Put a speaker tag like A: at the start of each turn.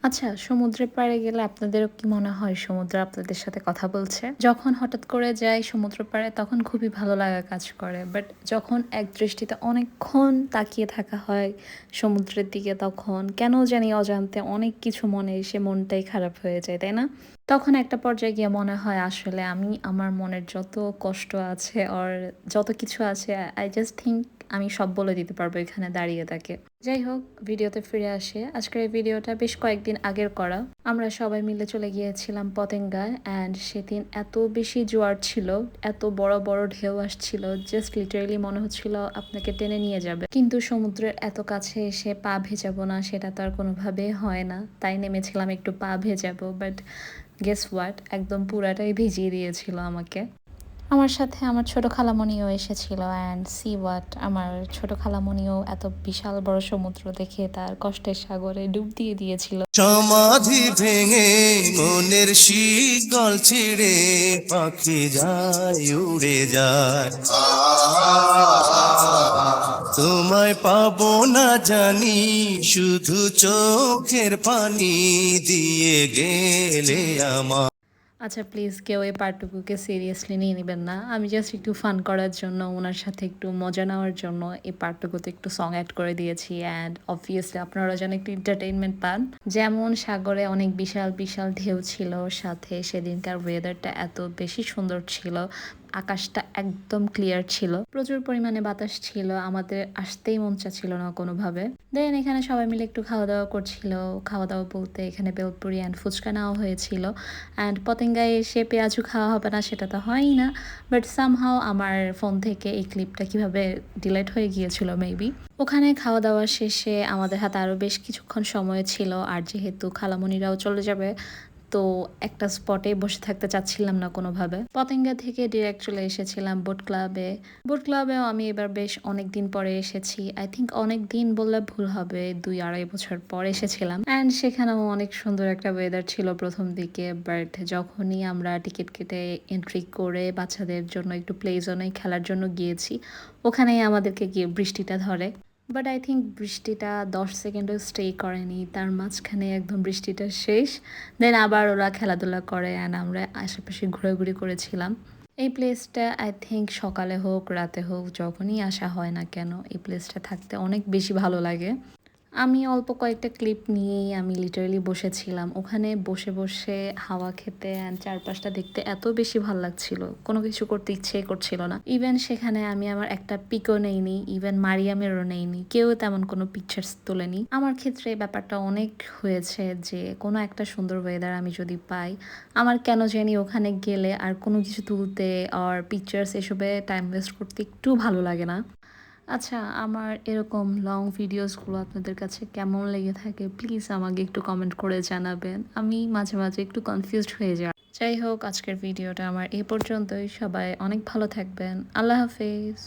A: আচ্ছা, সমুদ্রের পাড়ে গেলে আপনাদেরও কি মনে হয় সমুদ্র আপনাদের সাথে কথা বলছে? যখন হঠাৎ করে যাই সমুদ্র পাড়ে তখন খুবই ভালো লাগা কাজ করে। বাট যখন এক দৃষ্টিতে অনেকক্ষণ তাকিয়ে থাকা হয় সমুদ্রের দিকে তখন কেন জানি অজান্তে অনেক কিছু মনে এসে মনটাই খারাপ হয়ে যায়, তাই না? তখন একটা পর্যায়ে গিয়ে মনে হয় আসলে আমি আমার মনের যত কষ্ট আছে অর যত কিছু আছে I just think আমি সব বলে দিতে পারবো এখানে দাঁড়িয়ে তাকে। যাই হোক, ভিডিওতে ফিরে আসে। আজকের এই ভিডিওটা বেশ কয়েকদিন আগের করা। আমরা সবাই মিলে চলে গিয়েছিলাম পতেঙ্গায় অ্যান্ড সেদিন এত বেশি জোয়ার ছিল, এত বড় বড় ঢেউ আসছিল, জাস্ট লিটারেলি মনে হচ্ছিল আপনাকে টেনে নিয়ে যাবে। কিন্তু সমুদ্রের এত কাছে এসে পা ভেজাবো না সেটা তো আর কোনোভাবেই হয় না। তাই নেমেছিলাম একটু পা ভেজাবো, বাট গেস হোয়াট, একদম পুরাটাই ভিজিয়ে দিয়েছিল আমাকে। আমার সাথে আমার ছোট খালামণিও এসেছিল অ্যান্ড সি হোয়াট, আমার ছোট খালামণিও এত বিশাল বড় সমুদ্র দেখে তার কষ্টের সাগরে ডুব দিয়ে দিয়েছিল।
B: সমাধি ভেঙে মনের শিকল ছিঁড়ে পাখি যায় উড়ে যায়, তোমায় পাবো না জানি শুধু চোখের পানি দিয়ে গেলে আমার।
A: আচ্ছা প্লিজ কেউ এই পার্টটুকুকে সিরিয়াসলি নিয়ে নেবেন না। আমি জাস্ট একটু ফান করার জন্য, ওনার সাথে একটু মজা নেওয়ার জন্য এই পার্টটুকুতে একটু সং অ্যাড করে দিয়েছি অ্যান্ড অবভিয়াসলি আপনারা যেন একটু এন্টারটেইনমেন্ট পান। যেমন সাগরে অনেক বিশাল বিশাল ঢেউ ছিল, সাথে সেদিনকার ওয়েদারটা এত বেশি সুন্দর ছিল, আকাশটা একদম ক্লিয়ার ছিল, প্রচুর পরিমাণে বাতাস ছিল, আমাদের আসতেই মন চাচ্ছিল না কোনোভাবে। দেন এখানে সবাই মিলে একটু খাওয়া দাওয়া করছিল। খাওয়া দাওয়া বলতে এখানে বেলপুরি অ্যান্ড ফুচকা নেওয়া হয়েছিল অ্যান্ড পতেঙ্গায় এসে পেঁয়াজু খাওয়া হবে না সেটা তো হয়ই না, বাট সামহাও আমার ফোন থেকে এই ক্লিপটা কিভাবে ডিলিট হয়ে গিয়েছিল মেবি। ওখানে খাওয়া দাওয়া শেষে আমাদের হাতে আরও বেশ কিছুক্ষণ সময় ছিল, আর যেহেতু খালামণিরাও চলে যাবে তো একটা স্পটে বসে থাকতে চাচ্ছিলাম না কোনোভাবে। পতেঙ্গা থেকে ডিরেক্ট চলে এসেছিলাম বোট ক্লাবে। বোট ক্লাবেও আমি এবার বেশ অনেক দিন পরে এসেছি, আই থিঙ্ক অনেক দিন বললে ভুল হবে, 2-2.5 বছর পর এসেছিলাম অ্যান্ড সেখানেও অনেক সুন্দর একটা ওয়েদার ছিল প্রথম দিকে। বাট যখনই আমরা টিকিট কেটে এন্ট্রি করে বাচ্চাদের জন্য একটু প্লে জোনে খেলার জন্য গিয়েছি, ওখানেই আমাদেরকে গিয়ে বৃষ্টিটা ধরে। বাট আই থিঙ্ক বৃষ্টিটা 10 সেকেন্ডও স্টে করেনি, তার মাঝখানে একদম বৃষ্টিটা শেষ। দেন আবার ওরা খেলাধুলা করে অ্যান্ড আমরা আশেপাশে ঘোরাঘুরি করেছিলাম। এই প্লেসটা আই থিঙ্ক সকালে হোক রাতে হোক যখনই আসা হয় না কেন এই প্লেসটা থাকতে অনেক বেশি ভালো লাগে। আমি অল্প কয়েকটা ক্লিপ নিয়েই আমি লিটারেলি বসেছিলাম ওখানে, বসে বসে হাওয়া খেতে অ্যান্ড চারপাশটা দেখতে এত বেশি ভালো লাগছিল, কোনো কিছু করতে ইচ্ছে করছিল না। ইভেন সেখানে আমি আমার একটা পিকও নেইনি, ইভেন মারিয়ামেরও নেইনি, কেউ তেমন কোনো পিকচার্স তোলেনি। আমার ক্ষেত্রে এই ব্যাপারটা অনেক হয়েছে যে কোনো একটা সুন্দর ওয়েদার আমি যদি পাই, আমার কেন জানি ওখানে গেলে আর কোনো কিছু তুলতে আর পিকচার্স এসবে টাইম ওয়েস্ট করতে একটু ভালো লাগে না। আচ্ছা, আমার এরকম লং ভিডিওসগুলো আপনাদের কাছে কেমন লেগে থাকে প্লিজ আমাকে একটু কমেন্ট করে জানাবেন। আমি মাঝে মাঝে একটু কনফিউজড হয়ে যাই। যাই হোক, আজকের ভিডিওটা আমার এই পর্যন্তই। সবাই অনেক ভালো থাকবেন। আল্লাহ হাফেজ।